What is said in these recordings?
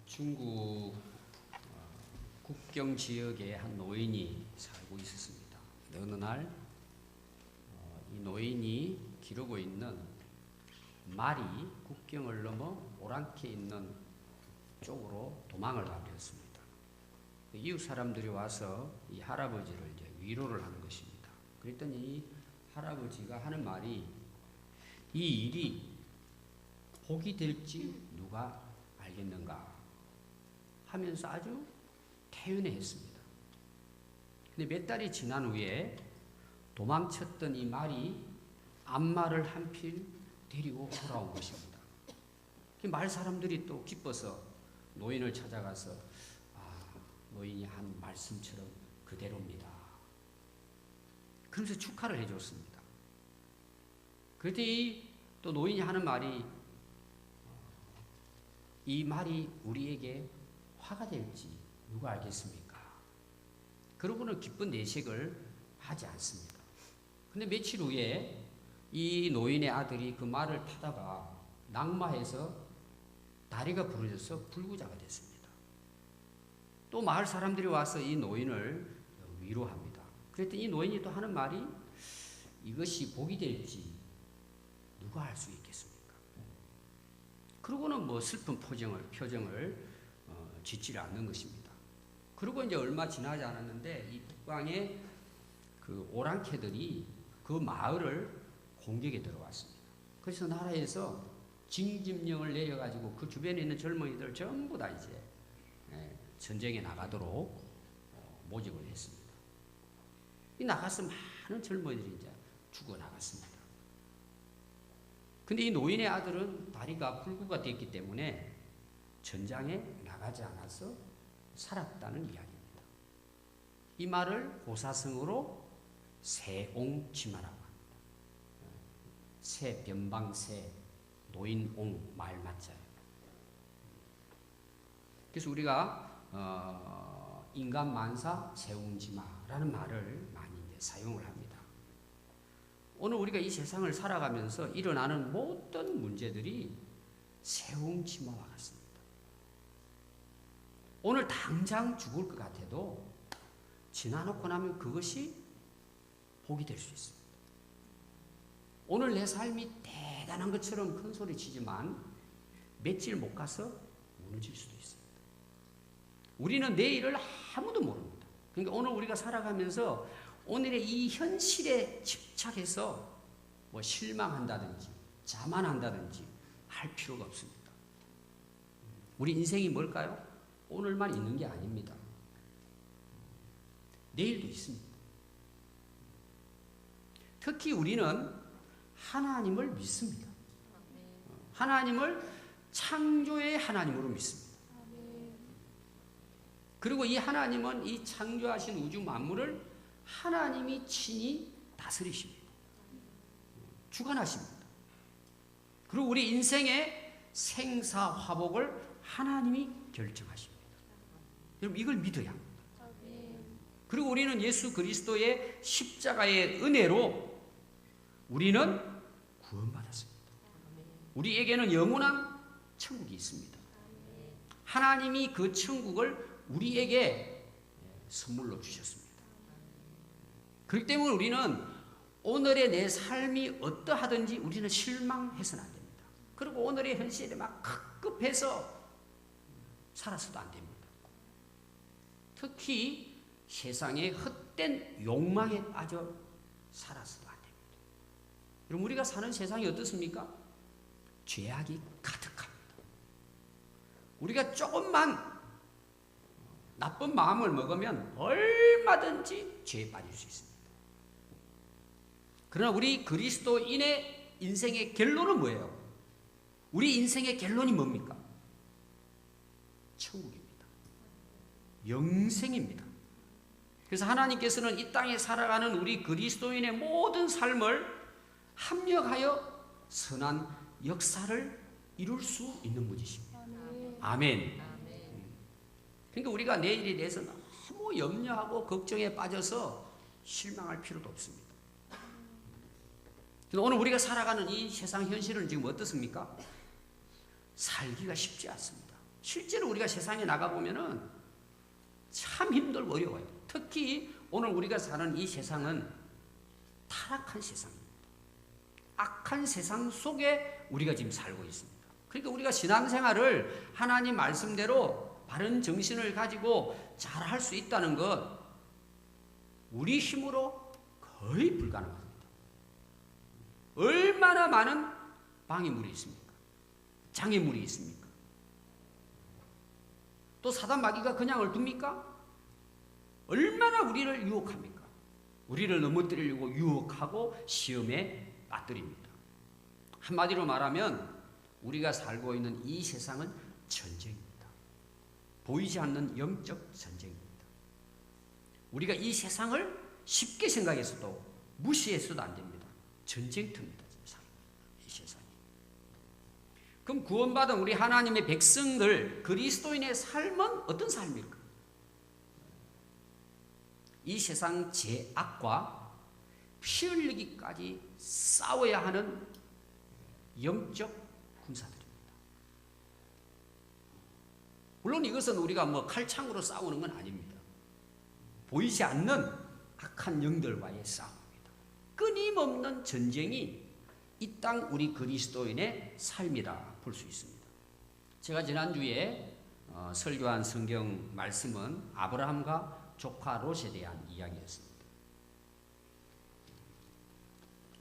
중국 국경 지역에 한 노인이 살고 있었습니다. 어느 날 이 노인이 기르고 있는 말이 국경을 넘어 오랑캐 있는 쪽으로 도망을 가버렸습니다. 이웃 사람들이 와서 이 할아버지를 이제 위로를 하는 것입니다. 그랬더니 이 할아버지가 하는 말이 이 일이 복이 될지 누가 알겠는가 하면서 아주 태연했습니다. 근데 몇 달이 지난 후에 도망쳤던 이 말이 암말을 한필 데리고 돌아온 것입니다. 마을 사람들이 또 기뻐서 노인을 찾아가서 노인이 한 말씀처럼 그대로입니다. 그러면서 축하를 해줬습니다. 그랬더니 또 노인이 하는 말이 이 말이 우리에게 화가 될지 누가 알겠습니까? 그러고는 기쁜 내색을 하지 않습니다. 근데 며칠 후에 이 노인의 아들이 그 말을 타다가 낙마해서 다리가 부러져서 불구자가 됐습니다. 또 마을 사람들이 와서 이 노인을 위로합니다. 그랬더니 이 노인이 또 하는 말이 이것이 복이 될지 누가 알 수 있겠습니까? 그러고는 뭐 슬픈 표정을 짓지를 않는 것입니다. 그리고 이제 얼마 지나지 않았는데 이 북방의 그 오랑캐들이 그 마을을 공격에 들어왔습니다. 그래서 나라에서 징집령을 내려가지고 그 주변에 있는 젊은이들 전부 다 이제 전쟁에 나가도록 모집을 했습니다. 이 나가서 많은 젊은이들이 이제 죽어 나갔습니다. 근데 이 노인의 아들은 다리가 불구가 됐기 때문에 전장에 나가지 않아서 살았다는 이야기입니다. 이 말을 고사성어로 새옹치마라고 합니다. 새, 변방새, 노인옹 말 맞자요. 그래서 우리가 인간 만사 새옹지마라는 말을 많이 이제 사용을 합니다. 오늘 우리가 이 세상을 살아가면서 일어나는 모든 문제들이 새옹지마와 같습니다. 오늘 당장 죽을 것 같아도 지나놓고 나면 그것이 복이 될 수 있습니다. 오늘 내 삶이 대단한 것처럼 큰 소리 치지만 며칠 못 가서 무너질 수도 있습니다. 우리는 내일을 아무도 모릅니다. 그러니까 오늘 우리가 살아가면서 오늘의 이 현실에 집착해서 뭐 실망한다든지 자만한다든지 할 필요가 없습니다. 우리 인생이 뭘까요? 오늘만 있는 게 아닙니다. 내일도 있습니다. 특히 우리는 하나님을 믿습니다. 하나님을 창조의 하나님으로 믿습니다. 그리고 이 하나님은 이 창조하신 우주 만물을 하나님이 친히 다스리십니다. 주관하십니다. 그리고 우리 인생의 생사화복을 하나님이 결정하십니다. 여러분 이걸 믿어야 합니다. 그리고 우리는 예수 그리스도의 십자가의 은혜로 우리는 구원받았습니다. 우리에게는 영원한 천국이 있습니다. 하나님이 그 천국을 우리에게 선물로 주셨습니다. 그렇기 때문에 우리는 오늘의 내 삶이 어떠하든지 우리는 실망해서는 안 됩니다. 그리고 오늘의 현실에 막 급급해서 살아서도 안 됩니다. 특히 세상의 헛된 욕망에 빠져 살아서도 안 됩니다. 여러분 우리가 사는 세상이 어떻습니까? 죄악이 가득합니다. 우리가 조금만 나쁜 마음을 먹으면 얼마든지 죄에 빠질 수 있습니다. 그러나 우리 그리스도인의 인생의 결론은 뭐예요? 우리 인생의 결론이 뭡니까? 천국입니다. 영생입니다. 그래서 하나님께서는 이 땅에 살아가는 우리 그리스도인의 모든 삶을 합력하여 선한 역사를 이룰 수 있는 분이십니다. 아멘. 그러니까 우리가 내일에 대해서 너무 염려하고 걱정에 빠져서 실망할 필요도 없습니다. 오늘 우리가 살아가는 이 세상 현실은 지금 어떻습니까? 살기가 쉽지 않습니다. 실제로 우리가 세상에 나가보면은 참 힘들고 어려워요. 특히 오늘 우리가 사는 이 세상은 타락한 세상입니다. 악한 세상 속에 우리가 지금 살고 있습니다. 그러니까 우리가 신앙생활을 하나님 말씀대로 바른 정신을 가지고 잘 할 수 있다는 것, 우리 힘으로 거의 불가능합니다. 얼마나 많은 방해물이 있습니까? 장애물이 있습니까? 또 사단 마귀가 그냥을 둡니까? 얼마나 우리를 유혹합니까? 우리를 넘어뜨리려고 유혹하고 시험에 빠뜨립니다. 한마디로 말하면 우리가 살고 있는 이 세상은 전쟁입니다. 보이지 않는 영적 전쟁입니다. 우리가 이 세상을 쉽게 생각해서도 무시해서도 안 됩니다. 전쟁터입니다. 이 세상이. 그럼 구원받은 우리 하나님의 백성들, 그리스도인의 삶은 어떤 삶일까? 이 세상 죄악과 피 흘리기까지 싸워야 하는 영적 군사들입니다. 물론 이것은 우리가 뭐 칼창으로 싸우는 건 아닙니다. 보이지 않는 악한 영들과의 싸움입니다. 끊임없는 전쟁이 이 땅 우리 그리스도인의 삶이라 볼 수 있습니다. 제가 지난주에 설교한 성경 말씀은 아브라함과 조카 롯에 대한 이야기였습니다.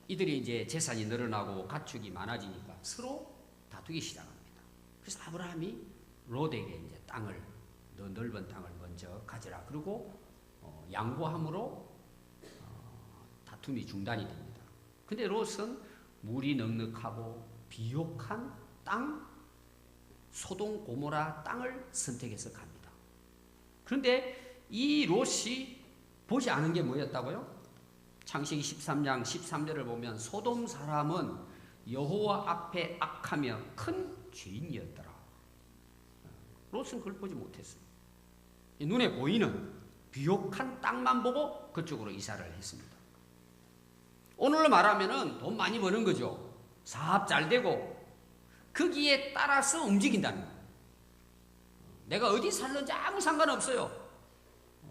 이들이 이제 재산이 늘어나고 가축이 많아지니까 서로 다투기 시작합니다. 그래서 아브라함이 롯에게 이제 땅을, 더 넓은 땅을 먼저 가져라. 그리고 양보함으로 다툼이 중단이 됩니다. 근데 롯은 물이 넉넉하고 비옥한 땅, 소돔 고모라 땅을 선택해서 갑니다. 그런데 이 롯이 보지 않은 게 뭐였다고요? 창세기 13장 13절을 보면 소돔 사람은 여호와 앞에 악하며 큰 죄인이었더라. 롯은 그걸 보지 못했어요. 눈에 보이는 비옥한 땅만 보고 그쪽으로 이사를 했습니다. 오늘로 말하면은 돈 많이 버는 거죠. 사업 잘 되고 거기에 따라서 움직인다는 거예요. 내가 어디 살는지 아무 상관없어요.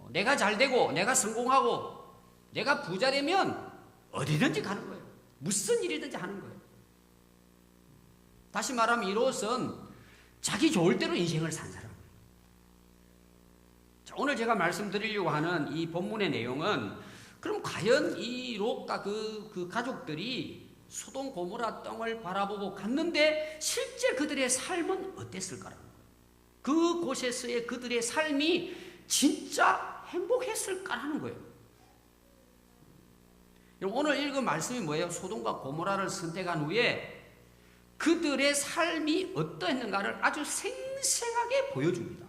내가 잘 되고 내가 성공하고 내가 부자 되면 어디든지 가는 거예요. 무슨 일이든지 하는 거예요. 다시 말하면 이 롯은 자기 좋을 대로 인생을 산 사람. 자, 오늘 제가 말씀드리려고 하는 이 본문의 내용은 그럼 과연 이 롯과 그 가족들이 소돔 고모라 땅을 바라보고 갔는데 실제 그들의 삶은 어땠을까라는 거예요. 그곳에서의 그들의 삶이 진짜 행복했을까라는 거예요. 오늘 읽은 말씀이 뭐예요? 소돔과 고모라를 선택한 후에 그들의 삶이 어떠했는가를 아주 생생하게 보여줍니다.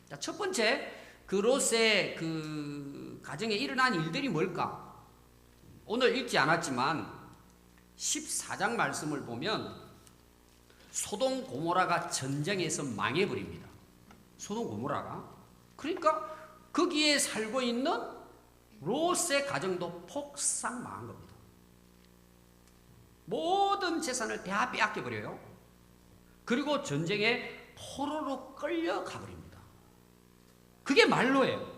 자, 첫 번째, 그 롯의 그 가정에 일어난 일들이 뭘까? 오늘 읽지 않았지만 14장 말씀을 보면 소돔 고모라가 전쟁에서 망해버립니다. 소돔 고모라가. 그러니까 거기에 살고 있는 롯의 가정도 폭삭 망한 겁니다. 모든 재산을 다 빼앗겨버려요. 그리고 전쟁에 포로로 끌려가 버립니다. 그게 말로예요.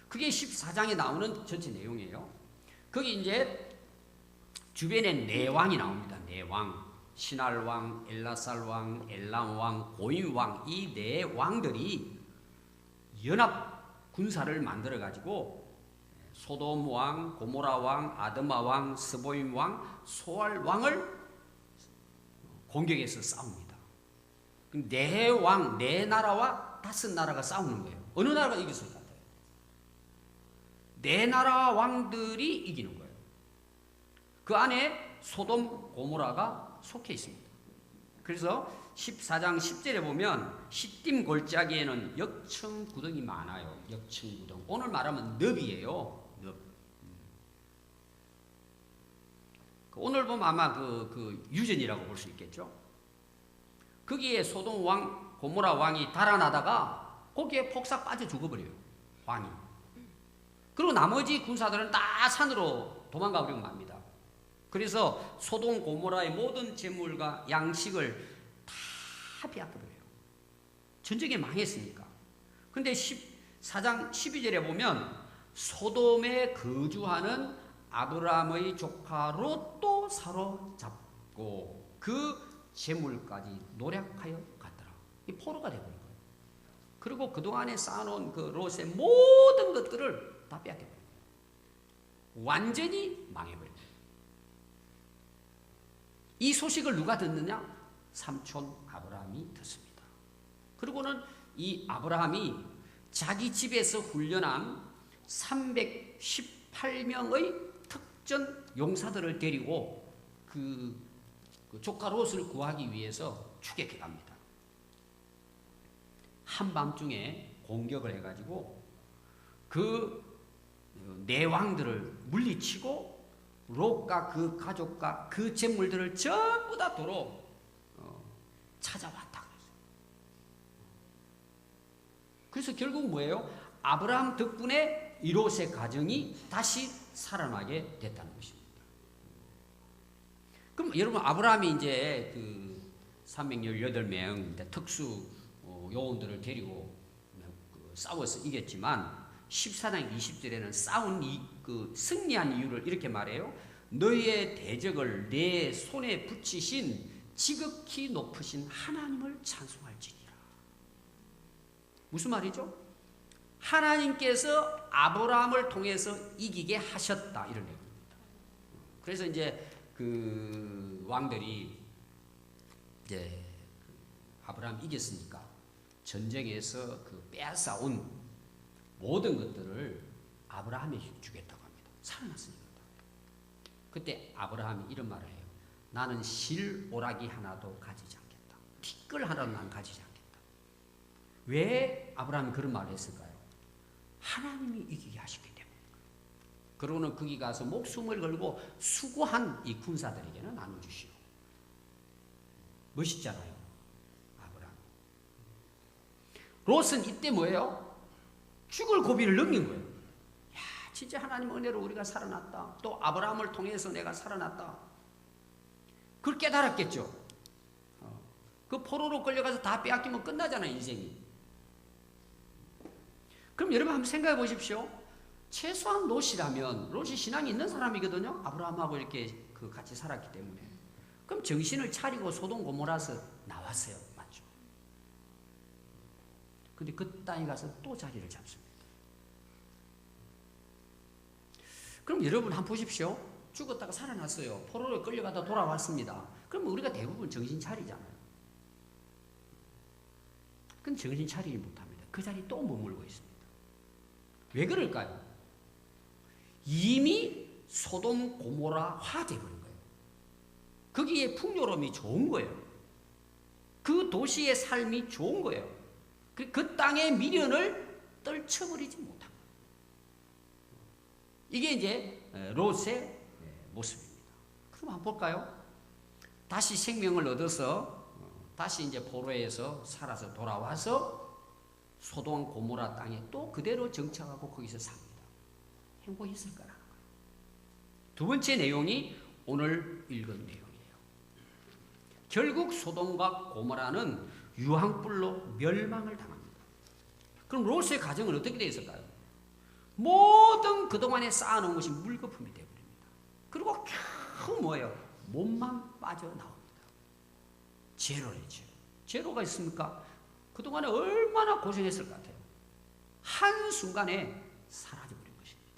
그게 14장에 나오는 전체 내용이에요. 거기 이제 주변에 네 왕이 나옵니다. 네 왕. 시날왕, 엘라살왕, 엘람왕, 고임왕, 이 네 왕들이 연합 군사를 만들어 가지고 소돔 왕, 고모라 왕, 아드마 왕, 스보임 왕, 소알 왕을 공격해서 싸웁니다. 네 왕, 네 나라와 5나라가 싸우는 거예요. 어느 나라가 이겼을 것 같아요? 네 나라 왕들이 이기는 거예요. 그 안에 소돔, 고모라가 속해 있습니다. 그래서 14장 10절에 보면 시딤 골짜기에는 역청 구덩이 많아요. 역청 구덩. 오늘 말하면 늪이에요. 늪. 오늘 보면 아마 그 유전이라고 볼 수 있겠죠. 거기에 소돔 왕, 고모라 왕이 달아나다가 거기에 폭삭 빠져 죽어버려요. 왕이. 그리고 나머지 군사들은 다 산으로 도망가 버리고 맙니다. 그래서 소돔 고모라의 모든 재물과 양식을 다 다 빼앗겨버려요. 전쟁에 망했으니까. 근데 14장 12절에 보면 소돔에 거주하는 아브라함의 조카 롯도 사로잡고 그 재물까지 노략하여 갔더라. 이 포로가 되버린 거예요. 그리고 그동안에 쌓아놓은 그 롯의 모든 것들을 다 빼앗겨버린 거예요. 완전히 망해버린 거예요. 이 소식을 누가 듣느냐? 삼촌 아브라함이 듣습니다. 그리고는 이 아브라함이 자기 집에서 훈련한 318명의 특전 용사들을 데리고 그 조카 롯을 구하기 위해서 추격해 갑니다. 한밤중에 공격을 해가지고 그 내왕들을 물리치고 롯과 그 가족과 그 재물들을 전부 다 도로 찾아왔다. 그래서 결국 뭐예요? 아브라함 덕분에 이 롯의 가정이 다시 살아나게 됐다는 것입니다. 그럼 여러분 아브라함이 이제 그 318명 특수 요원들을 데리고 싸워서 이겼지만 14장 20절에는 싸운 그 승리한 이유를 이렇게 말해요. 너희의 대적을 내 손에 붙이신 지극히 높으신 하나님을 찬송할지니라. 무슨 말이죠? 하나님께서 아브라함을 통해서 이기게 하셨다 이런 얘기입니다. 그래서 이제 그 왕들이 이제 아브라함 이겼으니까 전쟁에서 그 빼앗아온 모든 것들을 아브라함에게 주겠다고 합니다. 살아났으니까. 그때 아브라함이 이런 말을 해요. 나는 실오라기 하나도 가지지 않겠다. 티끌 하나도 난 가지지 않겠다. 왜 아브라함이 그런 말을 했을까요? 하나님이 이기게 하셨기 때문에. 그러고는 거기 가서 목숨을 걸고 수고한 이 군사들에게는 나눠주시오. 멋있잖아요. 아브라함. 롯은 이때 뭐예요? 죽을 고비를 넘긴 거예요. 야, 진짜 하나님 은혜로 우리가 살아났다. 또 아브라함을 통해서 내가 살아났다. 그걸 깨달았겠죠. 그 포로로 끌려가서 다 빼앗기면 끝나잖아요, 인생이. 그럼 여러분 한번 생각해 보십시오. 최소한 롯이라면, 롯이 신앙이 있는 사람이거든요. 아브라함하고 이렇게 그 같이 살았기 때문에. 그럼 정신을 차리고 소돔 고모라서 나왔어요. 맞죠? 근데 그 땅에 가서 또 자리를 잡습니다. 그럼 여러분 한번 보십시오. 죽었다가 살아났어요. 포로로 끌려가다 돌아왔습니다. 그럼 우리가 대부분 정신 차리잖아요. 근데 정신 차리지 못합니다. 그 자리에 또 머물고 있습니다. 왜 그럴까요? 이미 소돔 고모라화 되어버린 거예요. 거기에 풍요로움이 좋은 거예요. 그 도시의 삶이 좋은 거예요. 그 땅의 미련을 떨쳐버리지 못합니다. 이게 이제 롯의 모습입니다. 그럼 한번 볼까요? 다시 생명을 얻어서 다시 이제 포로에서 살아서 돌아와서 소돔 고모라 땅에 또 그대로 정착하고 거기서 삽니다. 행복했을 거라는 거예요. 두 번째 내용이 오늘 읽은 내용이에요. 결국 소돔과 고모라는 유황불로 멸망을 당합니다. 그럼 롯의 가정은 어떻게 되어 있을까요? 모든 그동안에 쌓아놓은 것이 물거품이 되어버립니다. 그리고 겨우 뭐예요? 몸만 빠져나옵니다. 제로죠. 제로가 있습니까? 그동안에 얼마나 고생했을 것 같아요. 한순간에 사라져버린 것입니다.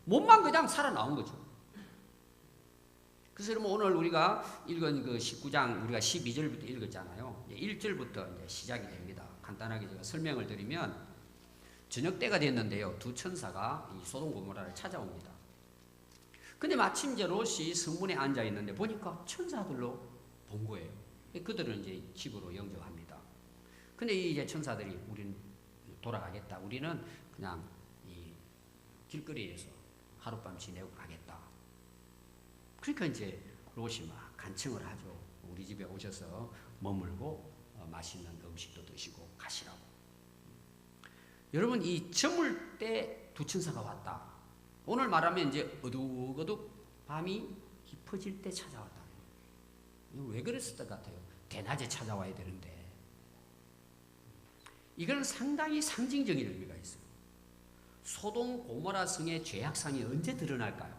몸만 그냥 살아나온 거죠. 그래서 여러분 오늘 우리가 읽은 그 19장 우리가 12절부터 읽었잖아요. 1절부터 이제 시작이 됩니다. 간단하게 제가 설명을 드리면 저녁 때가 됐는데요. 두 천사가 이 소돔 고모라를 찾아옵니다. 근데 마침 이제 롯이 성문에 앉아 있는데 보니까 천사들로 본 거예요. 그들은 이제 집으로 영접합니다. 근데 이제 천사들이 우리는 돌아가겠다. 우리는 그냥 이 길거리에서 하룻밤 지내고 가겠다. 그러니까 이제 롯이 막 간청을 하죠. 우리 집에 오셔서 머물고 맛있는 음식도 드시고 가시라고. 여러분 이 저물 때 두 천사가 왔다. 오늘 말하면 이제 어둑어둑 밤이 깊어질 때 찾아왔다. 왜 그랬을 것 같아요? 대낮에 찾아와야 되는데 이거는 상당히 상징적인 의미가 있어요. 소돔 고모라 성의 죄악상이 언제 드러날까요?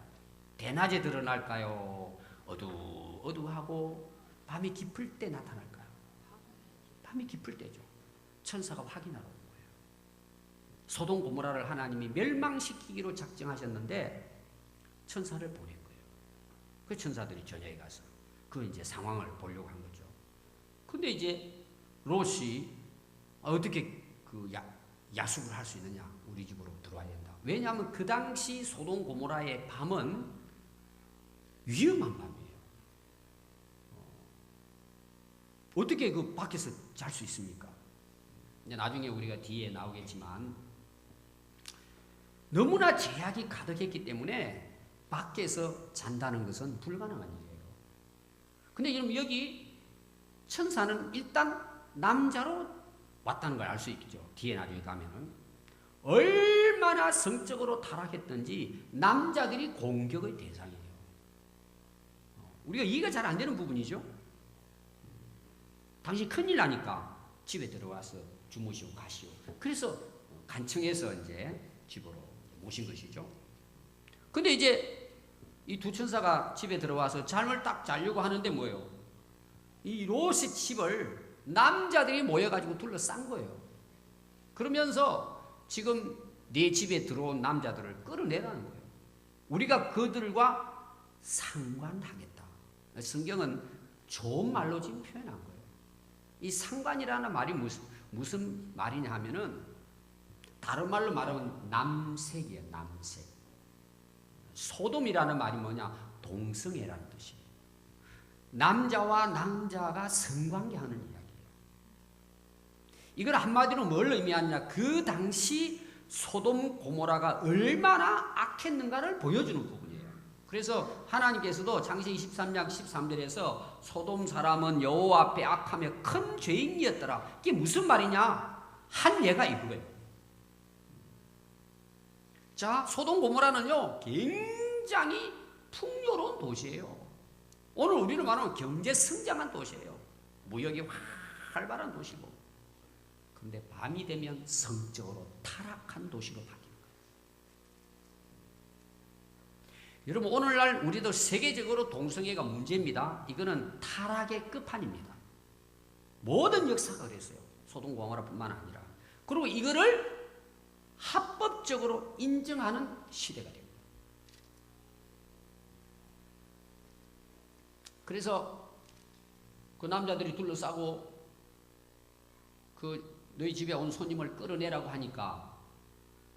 대낮에 드러날까요? 어두하고 밤이 깊을 때 나타날까요? 밤이 깊을 때죠. 천사가 확인하러 온 거예요. 소돔 고모라를 하나님이 멸망시키기로 작정하셨는데 천사를 보낸 거예요. 그 천사들이 저녁에 가서 그 이제 상황을 보려고 한 거죠. 근데 이제 롯이 어떻게 그 야숙을 할 수 있느냐? 우리 집으로 들어와야 된다. 왜냐하면 그 당시 소돔 고모라의 밤은 위험한 밤이에요. 어떻게 그 밖에서 잘 수 있습니까? 이제 나중에 우리가 뒤에 나오겠지만 너무나 제약이 가득했기 때문에 밖에서 잔다는 것은 불가능한 일이에요. 근데 그럼 여기 천사는 일단 남자로 왔다는 걸 알 수 있죠. 뒤에 나중에 가면은 얼마나 성적으로 타락했던지 남자들이 공격의 대상이에요. 우리가 이해가 잘 안 되는 부분이죠. 당신 큰일 나니까 집에 들어와서 주무시고 가시오. 그래서 간청해서 이제 집으로 모신 것이죠. 근데 이제 이 두 천사가 집에 들어와서 잠을 딱 자려고 하는데 뭐예요? 이 롯의 집을 남자들이 모여가지고 둘러싼 거예요. 그러면서 지금 내 집에 들어온 남자들을 끌어내라는 거예요. 우리가 그들과 상관하겠다. 성경은 좋은 말로 지금 표현한 거예요. 이 상관이라는 말이 무슨 말이냐 하면은 다른 말로 말하면 남색이에요. 남색. 소돔이라는 말이 뭐냐? 동성애라는 뜻이에요. 남자와 남자가 성관계하는 이야기예요. 이걸 한마디로 뭘 의미하느냐? 그 당시 소돔 고모라가 얼마나 악했는가를 보여주는 부분이에요. 그래서 하나님께서도 창세기 23장 13절에서 소돔 사람은 여호와 앞에 악하며 큰 죄인이었더라. 이게 무슨 말이냐? 한 예가 이거예요. 자, 소돔 고모라는요 굉장히 풍요로운 도시예요. 오늘 우리는 말하면 경제 성장한 도시예요. 무역이 활발한 도시고. 그런데 밤이 되면 성적으로 타락한 도시로 바뀌는 거예요. 여러분, 오늘날 우리도 세계적으로 동성애가 문제입니다. 이거는 타락의 끝판입니다. 모든 역사가 그랬어요. 소돔 고모라뿐만 아니라. 그리고 이거를 합법적으로 인정하는 시대가 됩니다. 그래서 그 남자들이 둘러싸고 그 너희 집에 온 손님을 끌어내라고 하니까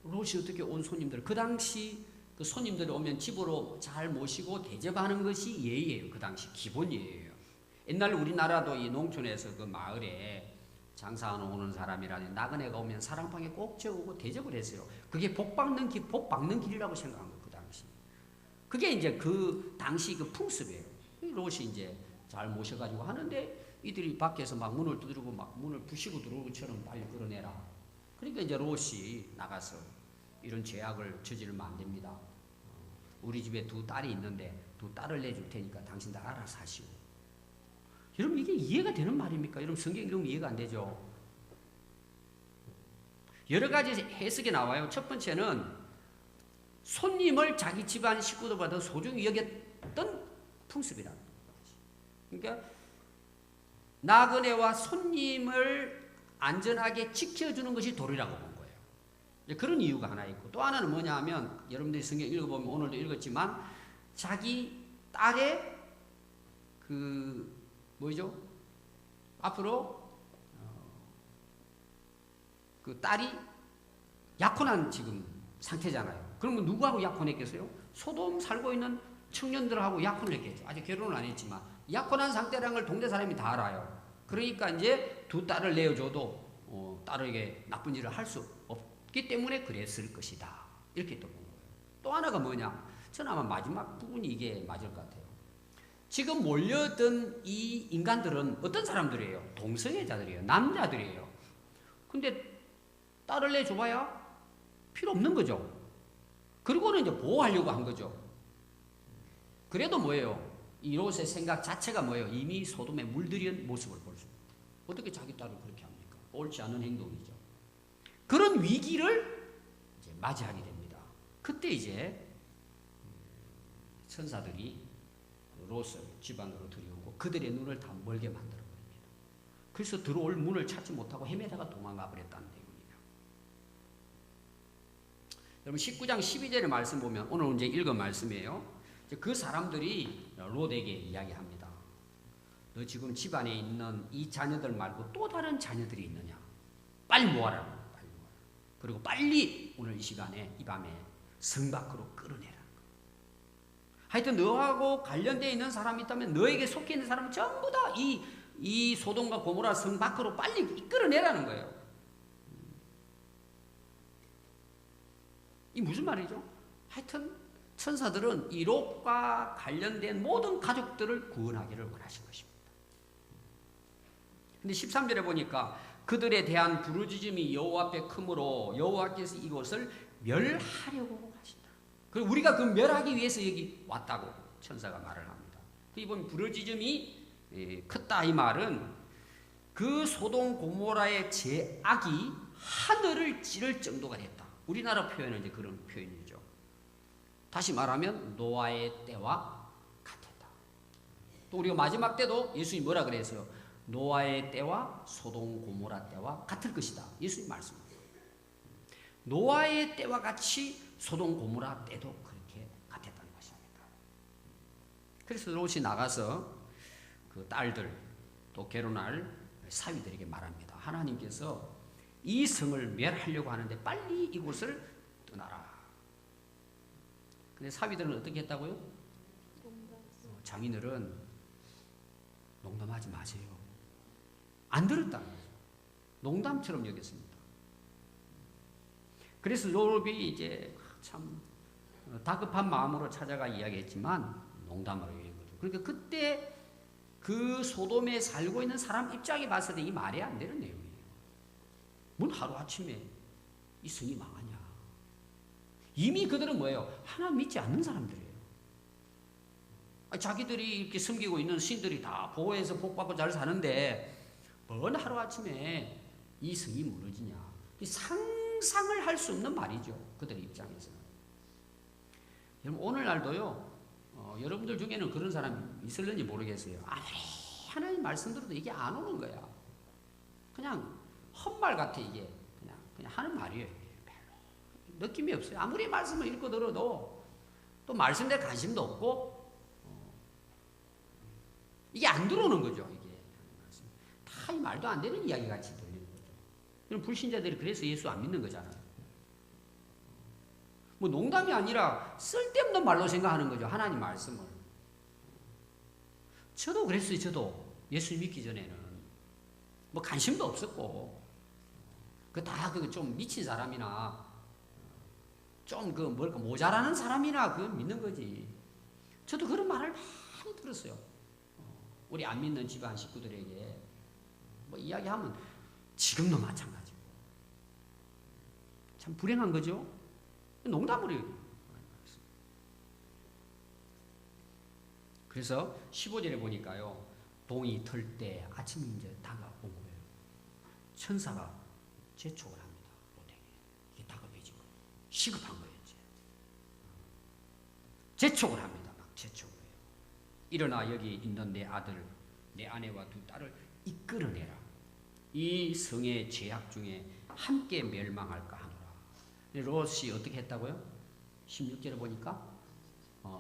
롯이 어떻게 온 손님들, 그 당시 그 손님들이 오면 집으로 잘 모시고 대접하는 것이 예의예요. 그 당시 기본 예의예요. 옛날 우리나라도 이 농촌에서 그 마을에 장사하러 오는 사람이라든지 나그네가 오면 사랑방에 꼭 재우고 대접을 했어요. 그게 복 박는 길이라고 생각한 거예요. 그 당시. 그게 이제 그 당시 그 풍습이에요. 롯이 이제 잘 모셔가지고 하는데 이들이 밖에서 막 문을 두드리고 막 문을 부시고 들어오는 것처럼 빨리 끌어내라. 그러니까 이제 롯이 나가서 이런 죄악을 저지르면 안 됩니다. 우리 집에 두 딸이 있는데 두 딸을 내줄 테니까 당신들 알아서 하시오. 여러분, 이게 이해가 되는 말입니까? 여러분, 성경 읽으면 이해가 안 되죠. 여러 가지 해석이 나와요. 첫 번째는 손님을 자기 집안 식구들보다 소중히 여겼던 풍습이라는 거지. 그러니까 나그네와 손님을 안전하게 지켜주는 것이 도리라고 본 거예요. 그런 이유가 하나 있고, 또 하나는 뭐냐 하면 여러분들이 성경 읽어보면 오늘도 읽었지만 자기 딸의 뭐죠? 앞으로 그 딸이 약혼한 지금 상태잖아요. 그러면 누구하고 약혼했겠어요? 소돔 살고 있는 청년들하고 약혼을 했겠죠. 아직 결혼을 안 했지만 약혼한 상태라는 걸 동네 사람이 다 알아요. 그러니까 이제 두 딸을 내어줘도 딸에게 나쁜 일을 할 수 없기 때문에 그랬을 것이다. 이렇게 또 본 거예요. 또 하나가 뭐냐? 저는 아마 마지막 부분이 이게 맞을 것 같아요. 지금 몰려든 이 인간들은 어떤 사람들이에요? 동성애자들이에요. 남자들이에요. 근데 딸을 내줘봐야 필요 없는 거죠. 그리고는 이제 보호하려고 한 거죠. 그래도 뭐예요? 이 롯의 생각 자체가 뭐예요? 이미 소돔에 물들인 모습을 볼 수 있어요. 어떻게 자기 딸을 그렇게 합니까? 옳지 않은 행동이죠. 그런 위기를 이제 맞이하게 됩니다. 그때 이제 천사들이 롯을 집안으로 들여오고 그들의 눈을 다 멀게 만들어 버립니다. 그래서 들어올 문을 찾지 못하고 헤매다가 도망가 버렸다는 내용입니다. 여러분 19장 12절의 말씀 보면 오늘 이제 읽은 말씀이에요. 그 사람들이 롯에게 이야기합니다. 너 지금 집안에 있는 이 자녀들 말고 또 다른 자녀들이 있느냐? 빨리 모아라. 빨리 모아라. 그리고 빨리 오늘 이 시간에 이 밤에 성 밖으로 끌어내라. 하여튼 너하고 관련되어 있는 사람이 있다면 너에게 속해 있는 사람은 전부 다 이 소돔과 고모라 성 밖으로 빨리 이끌어내라는 거예요. 이 무슨 말이죠? 하여튼 천사들은 이 롯과 관련된 모든 가족들을 구원하기를 원하신 것입니다. 근데 13절에 보니까 그들에 대한 부르짖음이 여호와 앞에 크므로 여호와께서 이곳을 멸하려고 하신다. 그리고 우리가 그 멸하기 위해서 여기 왔다고 천사가 말을 합니다. 이번 부르짖음이 컸다 이 말은 그 소돔 고모라의 죄악이 하늘을 찌를 정도가 됐다. 우리나라 표현은 이제 그런 표현이죠. 다시 말하면 노아의 때와 같았다. 또 우리가 마지막 때도 예수님이 뭐라 그랬어요? 노아의 때와 소돔 고모라 때와 같을 것이다. 예수님 말씀입니다. 노아의 때와 같이 소돔 고모라 때도 그렇게 같았다는 것입니다. 그래서 롯이 나가서 그 딸들 또 결혼할 사위들에게 말합니다. 하나님께서 이 성을 멸하려고 하는데 빨리 이곳을 떠나라. 근데 사위들은 어떻게 했다고요? 장인들은 농담하지 마세요. 안 들었다는 거죠. 농담처럼 여겼습니다. 그래서 롯이 이제 참 다급한 마음으로 찾아가 이야기했지만 농담으로 여겼거든요. 그러니까 그때 그 소돔에 살고 있는 사람 입장에 봤을 때 이 말이 안 되는 내용이에요. 뭔 하루아침에 이 성이 망하냐. 이미 그들은 뭐예요? 하나님 믿지 않는 사람들이에요. 자기들이 이렇게 섬기고 있는 신들이 다 보호해서 복받고 잘 사는데 뭔 하루아침에 이 성이 무너지냐. 상상을 할 수 없는 말이죠. 그들 입장에서는. 여러분 오늘날도요. 여러분들 중에는 그런 사람이 있을는지 모르겠어요. 아무리 하나님 말씀 들어도 이게 안 오는 거야. 그냥 헛말 같아 이게. 그냥 하는 말이에요. 별로 느낌이 없어요. 아무리 말씀을 읽고 들어도 또 말씀에 관심도 없고 이게 안 들어오는 거죠. 이게 다 이 말도 안 되는 이야기 같이 들리는 거죠. 그럼 불신자들이 그래서 예수 안 믿는 거잖아요. 뭐 농담이 아니라 쓸데없는 말로 생각하는 거죠. 하나님 말씀을. 저도 그랬어요. 저도 예수 믿기 전에는 뭐 관심도 없었고 그 다 그 좀 미친 사람이나 좀 그 뭘까 모자라는 사람이나 그 믿는 거지. 저도 그런 말을 많이 들었어요. 우리 안 믿는 집안 식구들에게 뭐 이야기하면 지금도 마찬가지고 참 불행한 거죠. 농담으로 그래서 15절에 보니까요. 동이 틀 때 아침이 이제 다가온 거예요. 천사가 재촉을 합니다. 롯에게. 이게 다급해진 거예요. 시급한 거예요. 이제. 재촉을 합니다. 막 재촉을 해요. 일어나 여기 있는 내 아들, 내 아내와 두 딸을 이끌어내라. 이 성의 죄악 중에 함께 멸망할까 하노라. 롯이 어떻게 했다고요? 16절에 보니까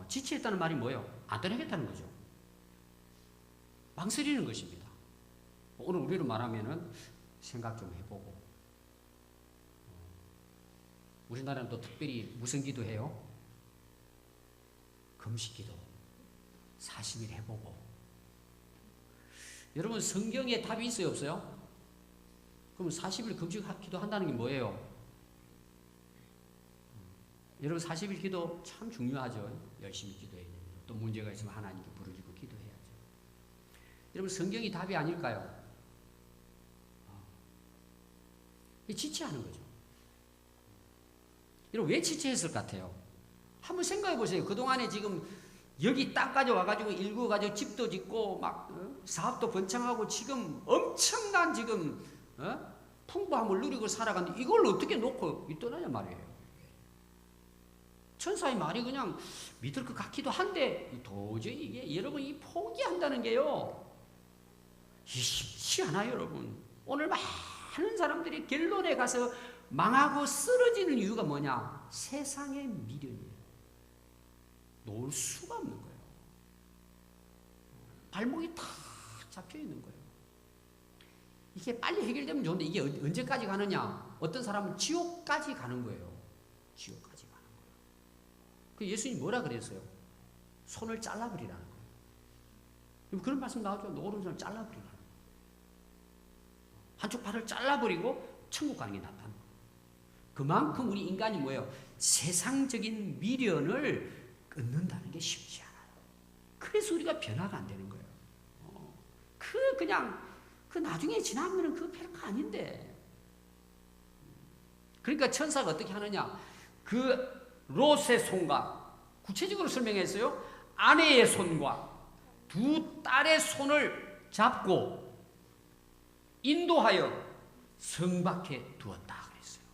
지체했다는 말이 뭐예요? 안 떠나겠다는 거죠. 망설이는 것입니다. 오늘 우리로 말하면은 생각 좀 해보고 우리나라는 또 특별히 무슨 기도해요? 금식기도 40일 해보고. 여러분 성경에 답이 있어요 없어요? 그럼 40일 금식기도 한다는 게 뭐예요? 여러분 40일 기도 참 중요하죠. 열심히 기도해야 됩니다. 또 문제가 있으면 하나님께 부르짖고 기도해야죠. 여러분 성경이 답이 아닐까요? 지체하는 거죠. 여러분 왜 지체했을 것 같아요? 한번 생각해 보세요. 그동안에 지금 여기 땅까지 와가지고 일구어가지고 집도 짓고 막 사업도 번창하고 지금 엄청난 지금 풍부함을 누리고 살아가는데 이걸 어떻게 놓고 떠나냐 말이에요. 천사의 말이 그냥 믿을 것 같기도 한데 도저히 이게 여러분 이 포기한다는 게요. 쉽지 않아요, 여러분. 오늘 많은 사람들이 결론에 가서 망하고 쓰러지는 이유가 뭐냐? 세상의 미련이에요. 놓을 수가 없는 거예요. 발목이 탁 잡혀 있는 거예요. 이게 빨리 해결되면 좋은데 이게 언제까지 가느냐? 어떤 사람은 지옥까지 가는 거예요. 지옥까지 가는 거예요. 그 예수님이 뭐라 그랬어요? 손을 잘라버리라는 거예요. 그런 말씀 나오죠. 오른손을 잘라버리라는 거예요. 한쪽 팔을 잘라버리고 천국 가는 게 낫다는 거예요. 그만큼 우리 인간이 뭐예요? 세상적인 미련을 끊는다는 게 쉽지 않아요. 그래서 우리가 변화가 안 되는 거예요. 그 나중에 지나면은 그 별거 아닌데. 그러니까 천사가 어떻게 하느냐? 그 롯의 손과 구체적으로 설명했어요. 아내의 손과 두 딸의 손을 잡고 인도하여 성 밖에 두었다 그랬어요.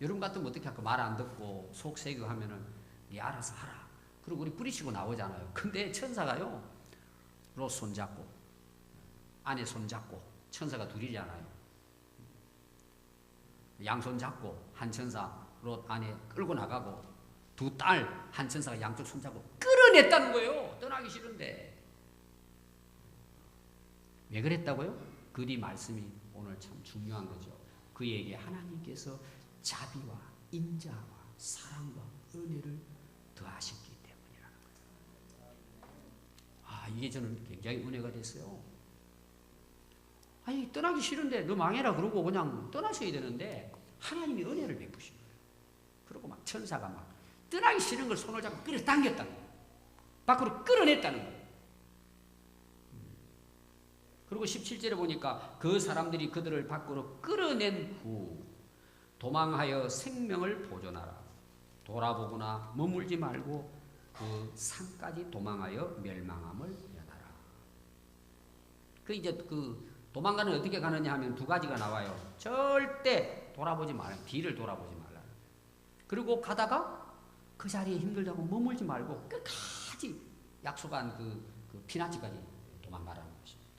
여러분 같으면 어떻게 할까? 말 안 듣고 속세고 하면은 네 알아서 하라. 그리고 우리 뿌리치고 나오잖아요. 근데 천사가요. 롯 손잡고 아내 손잡고 천사가 둘이잖아요. 양손 잡고 한 천사 롯 아내 끌고 나가고 두 딸 한 천사가 양쪽 손잡고 끌어냈다는 거예요. 떠나기 싫은데. 왜 그랬다고요? 그 뒤 말씀이 오늘 참 중요한 거죠. 그에게 하나님께서 자비와 인자와 사랑과 은혜를 더하셨기 때문이라는 거예요. 이게 저는 굉장히 은혜가 됐어요. 아니 떠나기 싫은데 너 망해라 그러고 그냥 떠나셔야 되는데 하나님이 은혜를 베푸신 거예요. 그리고 막 천사가 막 떠나기 싫은 걸 손을 잡고 끌어당겼다는 거예요. 밖으로 끌어냈다는 거예요. 그리고 17절에 보니까 그 사람들이 그들을 밖으로 끌어낸 후 도망하여 생명을 보존하라. 돌아보거나 머물지 말고 그 산까지 도망하여 멸망함을 면하라. 이제 도망가는 어떻게 가느냐 하면 두 가지가 나와요. 절대 돌아보지 말라. 뒤를 돌아보지 말라. 그리고 가다가 그 자리에 힘들다고 머물지 말고 끝까지 약속한 그 피난처까지 도망가라는 것입니다.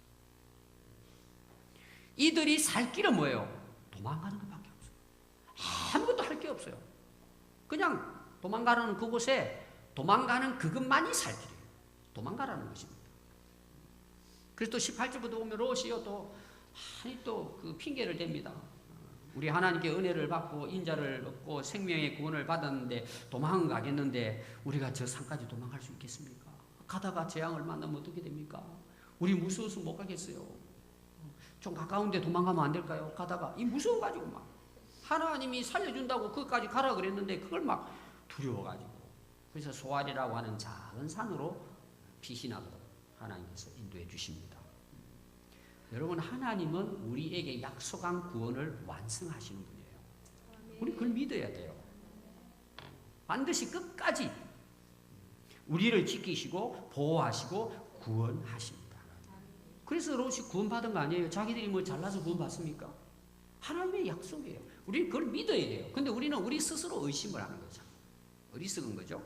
이들이 살 길은 뭐예요? 도망가는 것밖에 없어요. 아무것도 할 게 없어요. 그냥 도망가는 그곳에 도망가는 그것만이 살 길이에요. 도망가라는 것입니다. 그래서 또 18절부터 보면 롯이요 또 그 핑계를 댑니다. 우리 하나님께 은혜를 받고 인자를 얻고 생명의 구원을 받았는데 도망가겠는데 우리가 저 산까지 도망갈 수 있겠습니까? 가다가 재앙을 만나면 어떻게 됩니까? 우리 무서워서 못 가겠어요. 좀 가까운 데 도망가면 안 될까요? 가다가 이 무서워가지고 막 하나님이 살려준다고 거기까지 가라 그랬는데 그걸 막 두려워가지고 그래서 소알이라고 하는 작은 산으로 피신하도록 하나님께서 인도해 주십니다. 여러분 하나님은 우리에게 약속한 구원을 완성하시는 분이에요. 우리 그걸 믿어야 돼요. 반드시 끝까지 우리를 지키시고 보호하시고 구원하십니다. 그래서 롯이 구원받은 거 아니에요. 자기들이 뭐 잘나서 구원받습니까? 하나님의 약속이에요. 우리는 그걸 믿어야 돼요. 근데 우리는 우리 스스로 의심을 하는 거죠. 어리석은 거죠.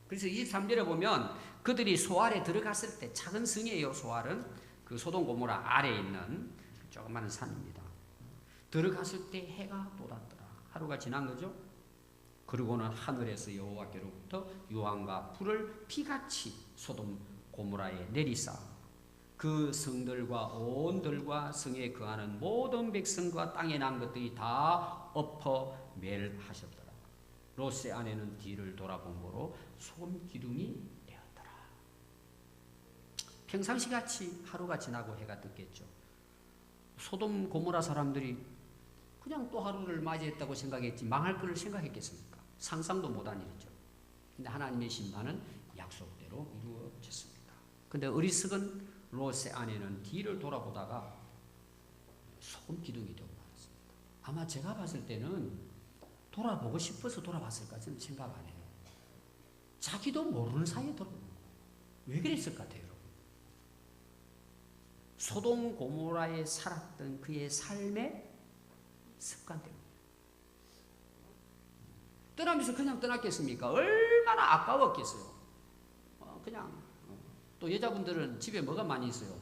그래서 23절에 보면 그들이 소알에 들어갔을 때 작은 성이에요. 소알은 그 소돔 고모라 아래에 있는 조그마한 산입니다. 들어갔을 때 해가 돋았더라. 하루가 지난 거죠. 그리고는 하늘에서 여호와께로부터 유황과 불을 비같이 소돔 고모라에 내리사 그 성들과 온 들과 성에 거하는 모든 백성과 땅에 난 것들이 다 엎어 멸하셨더라. 롯의 아내는 뒤를 돌아본고로 소금 기둥이 되었더라. 평상시 같이 하루가 지나고 해가 떴겠죠. 소돔 고모라 사람들이 그냥 또 하루를 맞이했다고 생각했지 망할 것을 생각했겠습니까? 상상도 못한 일이죠. 근데 하나님의 심판은 약속대로 이루어졌습니다. 근데 어리석은 롯의 아내는 뒤를 돌아보다가 소금 기둥이 되고 말았습니다. 아마 제가 봤을 때는 돌아보고 싶어서 돌아봤을까지는 생각 안 해요. 자기도 모르는 사이에 돌아보는 거예요. 왜 그랬을 것 같아요, 여러분? 소돔 고모라에 살았던 그의 삶의 습관 때문에. 떠나면서 그냥 떠났겠습니까? 얼마나 아까웠겠어요. 그냥 또 여자분들은 집에 뭐가 많이 있어요?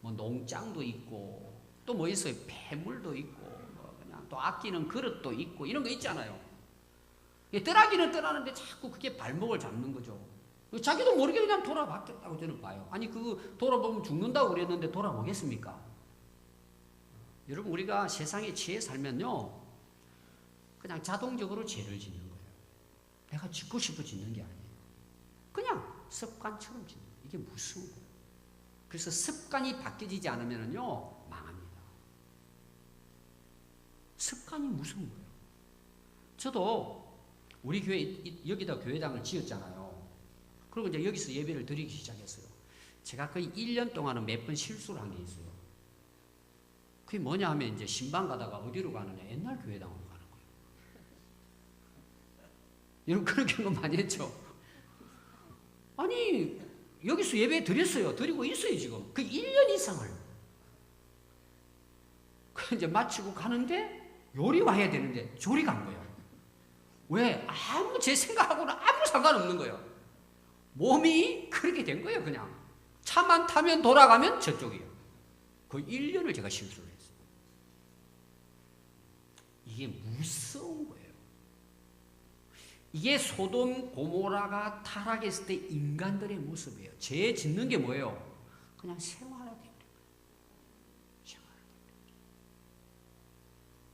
뭐 농장도 있고 또 뭐 있어요? 폐물도 있고 뭐 그냥 또 아끼는 그릇도 있고 이런 거 있잖아요. 떠나기는 떠나는데 자꾸 그게 발목을 잡는 거죠. 자기도 모르게 그냥 돌아봤겠다고 저는 봐요. 아니 그 돌아보면 죽는다고 그랬는데 돌아보겠습니까? 여러분 우리가 세상에 취해 살면요 그냥 자동적으로 죄를 짓는 거예요. 내가 짓고 싶어 짓는 게 아니에요. 그냥 습관처럼 짓는 거예요. 이게 무서운 거예요. 그래서 습관이 바뀌지 않으면요 망합니다. 습관이 무서운 거예요. 저도 우리 교회 여기다 교회당을 지었잖아요. 그리고 이제 여기서 예배를 드리기 시작했어요. 제가 거의 1년 동안은 몇 번 실수를 한 게 있어요. 그게 뭐냐 하면 이제 신방 가다가 어디로 가느냐 옛날 교회당으로 가는 거예요. 여러분 그런 경우 많이 했죠. 아니 여기서 예배 드렸어요. 드리고 있어요 지금. 그 1년 이상을. 그 이제 마치고 가는데 요리 와야 되는데 조리 간 거예요. 왜? 아무 제 생각하고는 아무 상관없는 거예요. 몸이 그렇게 된 거예요. 그냥 차만 타면 돌아가면 저쪽이에요. 그 1년을 제가 실수를 했어요. 이게 무서운 거예요. 이게 소돔 고모라가 타락했을 때 인간들의 모습이에요. 죄 짓는 게 뭐예요? 그냥 생활화되는 거예요. 생활화되는 거예요.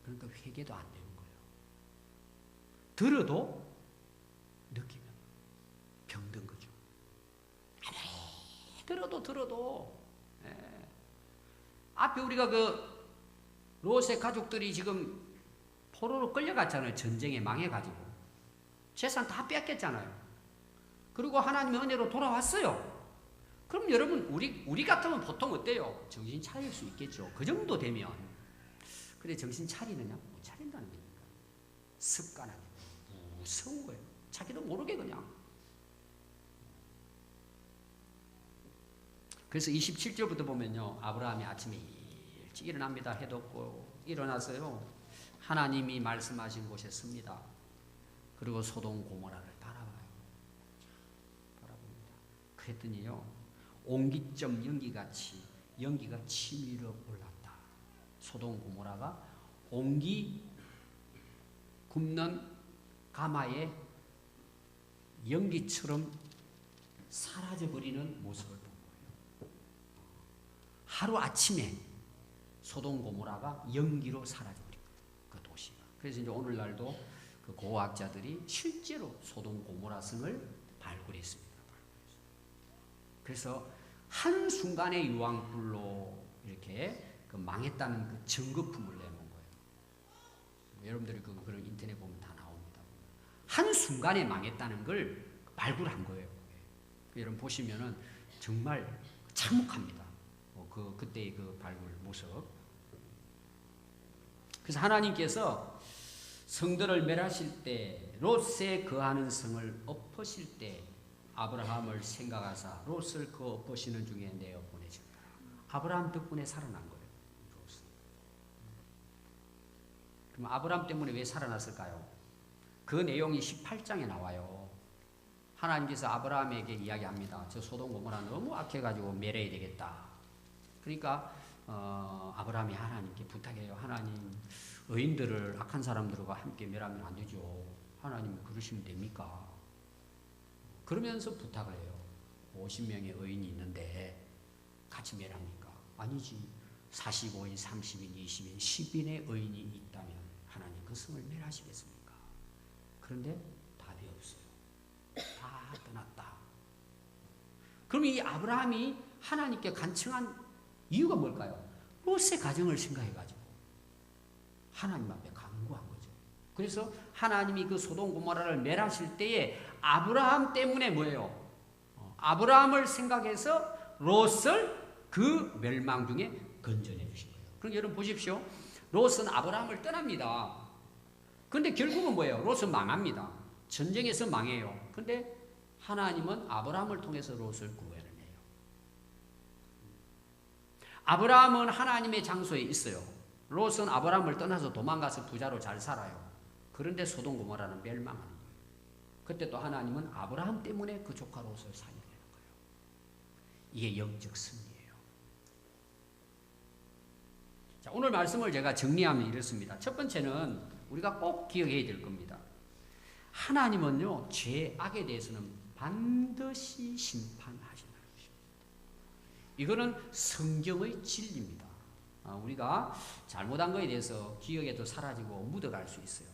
그러니까 회개도 안 되는 거예요. 들어도 느끼면 병든 거죠. 들어도 예. 앞에 우리가 그 롯의 가족들이 지금 포로로 끌려갔잖아요. 전쟁에 망해가지고 재산 다 뺏겼잖아요. 그리고 하나님의 은혜로 돌아왔어요. 그럼 여러분 우리 같으면 보통 어때요? 정신 차릴 수 있겠죠. 그 정도 되면. 근데 정신 차리느냐? 못 차린다는 거니까. 습관 아니에요. 무서운 거예요. 자기도 모르게 그냥. 그래서 27절부터 보면요. 아브라함이 아침에 일찍 일어납니다. 해 돋고 일어나서요. 하나님이 말씀하신 곳에 씁니다. 그리고 소돔 고모라를 바라봅니다. 그랬더니요. 옹기점 연기같이 연기가 치밀어 올랐다. 소돔 고모라가 옹기 굽는 가마에 연기처럼 사라져버리는 모습을 본 거예요. 하루 아침에 소돔 고모라가 연기로 사라져버린 거예요. 그 도시가. 그래서 이제 오늘날도 그 고고학자들이 실제로 소돔 고모라 성을 발굴했습니다. 그래서 한순간의 유황불로 이렇게 그 망했다는 그 증거품을 내놓은 거예요. 여러분들이 그걸 인터넷 보면 다 나옵니다. 한순간에 망했다는 걸 발굴한 거예요. 여러분 보시면은 정말 참혹합니다. 그때의 그 발굴 모습. 그래서 하나님께서 성들을 멸하실 때 롯에 거하는 성을 엎으실 때 아브라함을 생각하사 롯을 그 엎으시는 중에 내어 보내십니다. 아브라함 덕분에 살아난 거예요. 롯은. 그럼 아브라함 때문에 왜 살아났을까요? 그 내용이 18장에 나와요. 하나님께서 아브라함에게 이야기합니다. 저 소돔 고모라 너무 악해가지고 멸해야 되겠다. 그러니까 아브라함이 하나님께 부탁해요. 하나님 의인들을 악한 사람들과 함께 멸하면 안 되죠. 하나님 그러시면 됩니까? 그러면서 부탁을 해요. 50명의 의인이 있는데 같이 멸합니까? 아니지. 45인, 30인, 20인, 10인의 의인이 있다면 하나님 그 성을 멸하시겠습니까? 그런데 답이 없어요. 다 떠났다. 그럼 이 아브라함이 하나님께 간청한 이유가 뭘까요? 롯의 가정을 생각해가지고 하나님 앞에 간구한 거죠. 그래서 하나님이 그 소돔 고모라를 멸하실 때에 아브라함 때문에 뭐예요? 아브라함을 생각해서 롯을 그 멸망 중에 건져내 주신 거예요. 그럼 여러분 보십시오. 롯은 아브라함을 떠납니다. 그런데 결국은 뭐예요? 롯은 망합니다. 전쟁에서 망해요. 그런데 하나님은 아브라함을 통해서 롯을 구해내요. 아브라함은 하나님의 장소에 있어요. 롯은 아브라함을 떠나서 도망가서 부자로 잘 살아요. 그런데 소돔 고모라는 멸망하는 거예요. 그때 또 하나님은 아브라함 때문에 그 조카 롯을 살려내는 거예요. 이게 영적 승리예요. 자, 오늘 말씀을 제가 정리하면 이렇습니다. 첫 번째는 우리가 꼭 기억해야 될 겁니다. 하나님은요, 죄악에 대해서는 반드시 심판하신다는 것입니다. 이거는 성경의 진리입니다. 우리가 잘못한 것에 대해서 기억에도 사라지고 묻어갈 수 있어요.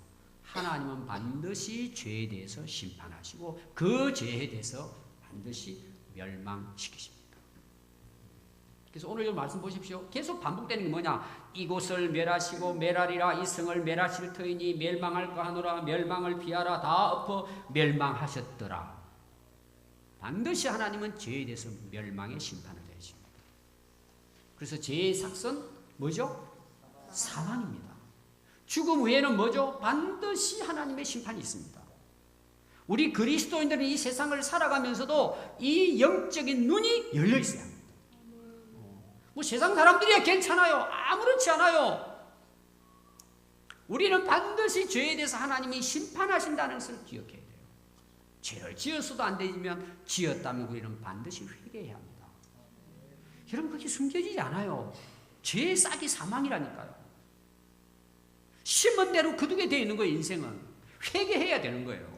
하나님은 반드시 죄에 대해서 심판하시고 그 죄에 대해서 반드시 멸망시키십니다. 그래서 오늘 이 말씀 보십시오. 계속 반복되는 게 뭐냐? 이곳을 멸하시고 멸하리라. 이 성을 멸하실 터이니 멸망할까 하노라. 멸망을 피하라. 다 엎어 멸망하셨더라. 반드시 하나님은 죄에 대해서 멸망의 심판을 내리십니다. 그래서 죄의 삭선 뭐죠? 사망입니다. 죽음 후에는 뭐죠? 반드시 하나님의 심판이 있습니다. 우리 그리스도인들은 이 세상을 살아가면서도 이 영적인 눈이 열려 있어야 합니다. 뭐 세상 사람들이야 괜찮아요. 아무렇지 않아요. 우리는 반드시 죄에 대해서 하나님이 심판하신다는 것을 기억해야 돼요. 죄를 지었어도 안 되지만 지었다면 우리는 반드시 회개해야 합니다. 여러분 그게 숨겨지지 않아요. 죄의 싹이 사망이라니까요. 심은 대로 거두게 되어 있는 거예요. 인생은 회개해야 되는 거예요.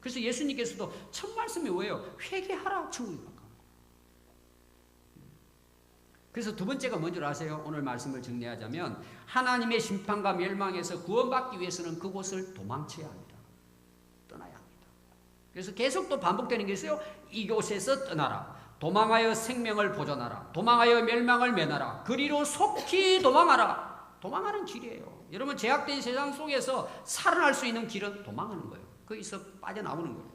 그래서 예수님께서도 첫 말씀이 뭐예요? 회개하라 천국이 가까워. 그래서 두 번째가 뭔지 아세요? 오늘 말씀을 정리하자면 하나님의 심판과 멸망에서 구원받기 위해서는 그곳을 도망쳐야 합니다. 떠나야 합니다. 그래서 계속 또 반복되는 게 있어요. 이곳에서 떠나라. 도망하여 생명을 보존하라. 도망하여 멸망을 면하라. 그리로 속히 도망하라. 도망하는 길이에요. 여러분 제약된 세상 속에서 살아날 수 있는 길은 도망하는 거예요. 거기서 빠져나오는 거예요.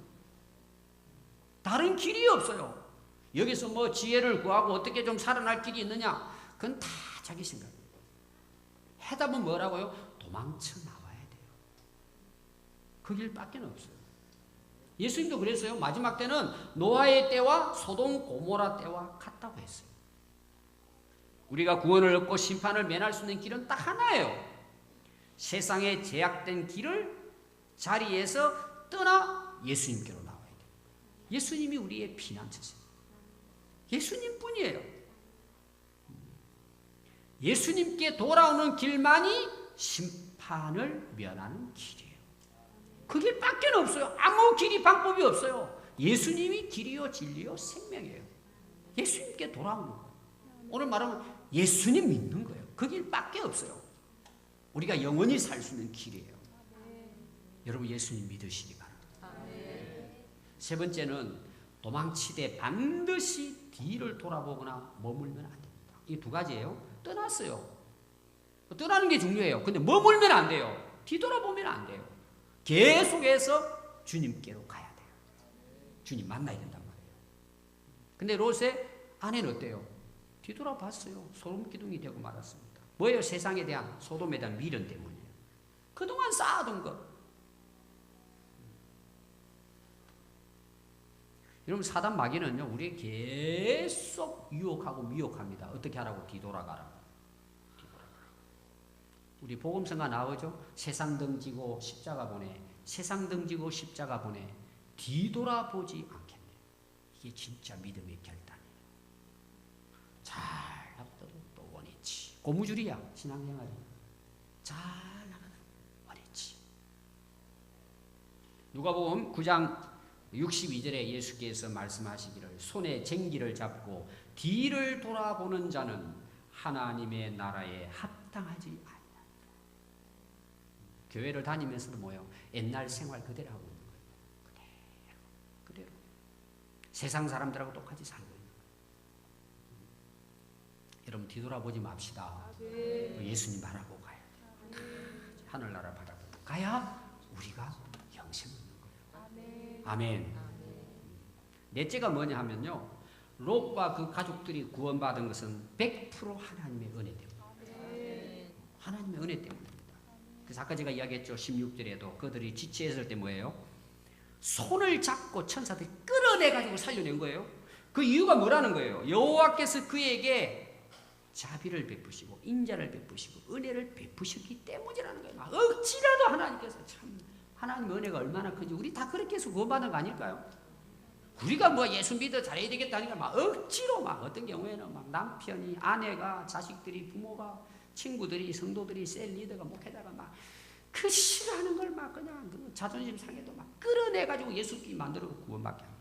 다른 길이 없어요. 여기서 뭐 지혜를 구하고 어떻게 좀 살아날 길이 있느냐? 그건 다 자기 생각이에요. 해답은 뭐라고요? 도망쳐 나와야 돼요. 그 길밖에 없어요. 예수님도 그랬어요. 마지막 때는 노아의 때와 소돔 고모라 때와 같다고 했어요. 우리가 구원을 얻고 심판을 면할 수 있는 길은 딱 하나예요. 세상에 제약된 길을 자리에서 떠나 예수님께로 나와야 돼요. 예수님이 우리의 피난처세요. 예수님 뿐이에요. 예수님께 돌아오는 길만이 심판을 면하는 길이에요. 그 길밖에 없어요. 아무 길이 방법이 없어요. 예수님이 길이요 진리요 생명이에요. 예수님께 돌아오는 거예요. 오늘 말하면 예수님 믿는 거예요. 그 길밖에 없어요. 우리가 영원히 살 수 있는 길이에요. 여러분 예수님 믿으시기 바랍니다. 세 번째는 도망치되 반드시 뒤를 돌아보거나 머물면 안 됩니다. 이 두 가지예요. 떠났어요. 떠나는 게 중요해요. 근데 머물면 안 돼요. 뒤돌아보면 안 돼요. 계속해서 주님께로 가야 돼요. 주님 만나야 된단 말이에요. 근데 롯의 아내는 어때요? 뒤돌아봤어요. 소름기둥이 되고 말았습니다. 뭐예요? 세상에 대한 소돔에 대한 미련 때문이에요. 그동안 쌓아둔 것. 여러분 사단 마귀는요 우리 계속 유혹하고 미혹합니다. 어떻게 하라고? 뒤돌아가라. 우리 복음서가 나오죠. 세상 등지고 십자가 보내. 세상 등지고 십자가 보내. 뒤돌아보지 않겠네. 이게 진짜 믿음의 결단이에요. 잘 나가도 또 원했지. 고무줄이야 신앙생활이. 잘 나가도 원했지. 누가복음 9장 62절에 예수께서 말씀하시기를 손에 쟁기를 잡고 뒤를 돌아보는 자는 하나님의 나라에 합당하지 아니하리라. 교회를 다니면서도 뭐예요? 옛날 생활 그대로 하고 있는 거예요. 그대로. 세상 사람들하고 똑같이 살고 있는 거예요. 여러분 뒤돌아보지 맙시다. 예수님 바라보고 가야 돼요. 하늘나라 바라보고 가야 우리가 영생을 아멘. 넷째가 뭐냐 하면요. 롯과 그 가족들이 구원받은 것은 100% 하나님의 은혜 때문입니다. 하나님의 은혜 때문입니다. 그래서 아까 제가 이야기했죠. 16절에도 그들이 지체했을 때 뭐예요? 손을 잡고 천사들이 끌어내가지고 살려낸 거예요. 그 이유가 뭐라는 거예요? 여호와께서 그에게 자비를 베푸시고 인자를 베푸시고 은혜를 베푸셨기 때문이라는 거예요. 막 억지라도 하나님께서 참 하나님의 은혜가 얼마나 큰지 우리 다 그렇게 해서 구원받은 거 아닐까요? 우리가 뭐 예수 믿어 잘해야 되겠다니까 막 억지로 막 어떤 경우에는 막 남편이 아내가 자식들이 부모가 친구들이 성도들이 셀 리더가 목회자가 막 그 싫어하는 걸 막 그냥 그 자존심 상해도 막 끌어내가지고 예수 믿게 만들어 구원받게 하는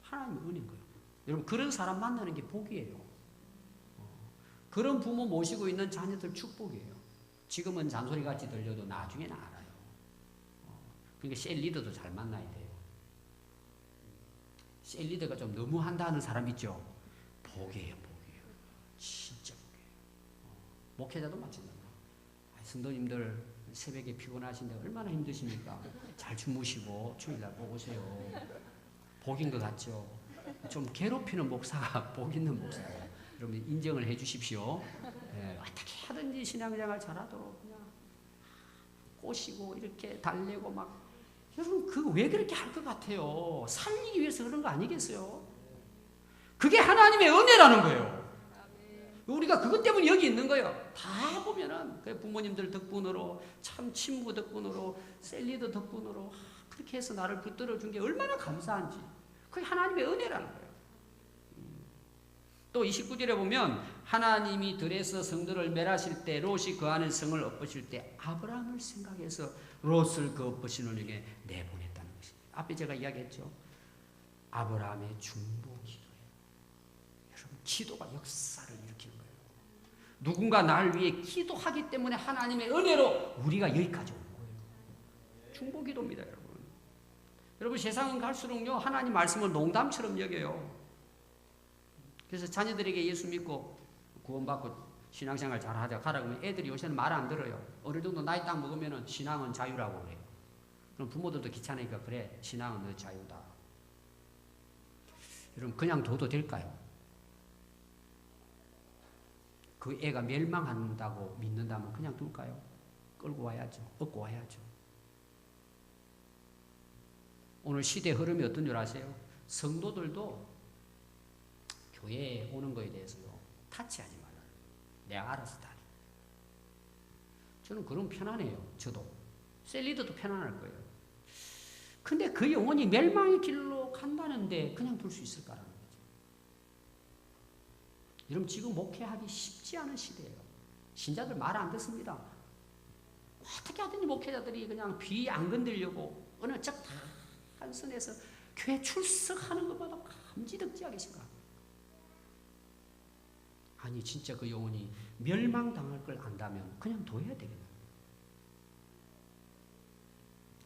하나님의 은혜인 거예요. 여러분 그런 사람 만나는 게 복이에요. 그런 부모 모시고 있는 자녀들 축복이에요. 지금은 잔소리같이 들려도 나중에는 알아요. 그러니까 셀 리더도 잘 만나야 돼요. 셀 리더가 좀 너무 한다는 사람 있죠? 복이에요, 복이에요. 진짜 복이에요. 목회자도 마찬가지예요. 성도님들 새벽에 피곤하신데 얼마나 힘드십니까? 잘 주무시고 주일날 보고 오세요. 복인 것 같죠? 좀 괴롭히는 목사가 복 있는 목사예요. 여러분 인정을 해 주십시오. 예, 어떻게 하든지 신앙생활 잘하도록 그냥 꼬시고 이렇게 달래고 막 여러분 그거 왜 그렇게 할 것 같아요? 살리기 위해서 그런 거 아니겠어요? 그게 하나님의 은혜라는 거예요. 우리가 그것 때문에 여기 있는 거예요. 다 보면은 부모님들 덕분으로 참 친구 덕분으로 셀리더 덕분으로 그렇게 해서 나를 붙들어 준 게 얼마나 감사한지 그게 하나님의 은혜라는 거예요. 또 29절에 보면 하나님이 들에서 성들을 멸하실 때 롯이 거하는 성을 엎으실 때 아브라함을 생각해서 롯을 그 엎으시는 중에 내보냈다는 것입니다. 앞에 제가 이야기했죠. 아브라함의 중보 기도예요. 여러분 기도가 역사를 일으키는 거예요. 누군가 나를 위해 기도하기 때문에 하나님의 은혜로 우리가 여기까지 온 거예요. 중보 기도입니다, 여러분. 여러분 세상은 갈수록요 하나님 말씀을 농담처럼 여겨요. 그래서 자녀들에게 예수 믿고 구원받고 신앙생활 잘하자 가라 그러면 애들이 요새는 말 안 들어요. 어느 정도 나이 딱 먹으면 신앙은 자유라고 그래요. 그럼 부모들도 귀찮으니까 그래 신앙은 너 자유다. 여러분 그냥 둬도 될까요? 그 애가 멸망한다고 믿는다면 그냥 둘까요? 끌고 와야죠. 업고 와야죠. 오늘 시대 흐름이 어떤 줄 아세요? 성도들도 교회에 오는 거에 대해서요 타치하지 말라. 내가 알아서 다니. 저는 그럼 편안해요. 저도 셀리더도 편안할 거예요. 근데 그 영혼이 멸망의 길로 간다는데 그냥 둘 수 있을까라는 거죠. 여러분 지금 목회하기 쉽지 않은 시대예요. 신자들 말 안 듣습니다. 어떻게 하든지 목회자들이 그냥 귀 안 건들려고 어느 적당한 선에서 교회 출석하는 것마다 감지덕지하게 생각합니다. 아니 진짜 그 영혼이 멸망당할 걸 안다면 그냥 둬야 되겠네요.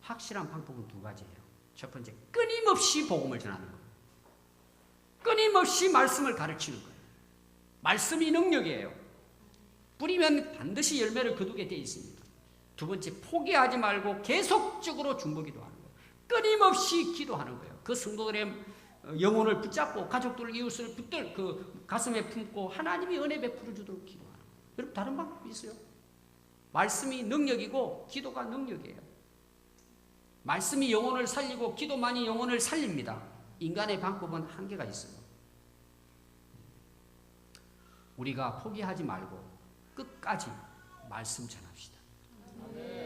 확실한 방법은 두 가지예요. 첫 번째, 끊임없이 복음을 전하는 거예요. 끊임없이 말씀을 가르치는 거예요. 말씀이 능력이에요. 뿌리면 반드시 열매를 거두게 되어 있습니다. 두 번째, 포기하지 말고 계속적으로 중보기도하는 거예요. 끊임없이 기도하는 거예요. 그 성도들의 영혼을 붙잡고 가족들 이웃을 붙들 그 가슴에 품고 하나님이 은혜 베풀어 주도록 기도하는 거예요. 여러분 다른 방법이 있어요? 말씀이 능력이고 기도가 능력이에요. 말씀이 영혼을 살리고 기도만이 영혼을 살립니다. 인간의 방법은 한계가 있어요. 우리가 포기하지 말고 끝까지 말씀 전합시다.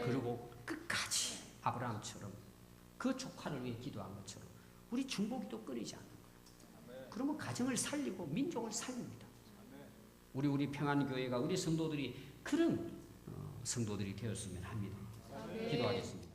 그리고 끝까지 아브라함처럼 그 조카를 위해 기도한 것처럼 우리 중보기도 끊이지 않는 거예요. 그러면 가정을 살리고 민족을 살립니다. 우리 평안교회가 우리 성도들이 그런 성도들이 되었으면 합니다. 기도하겠습니다.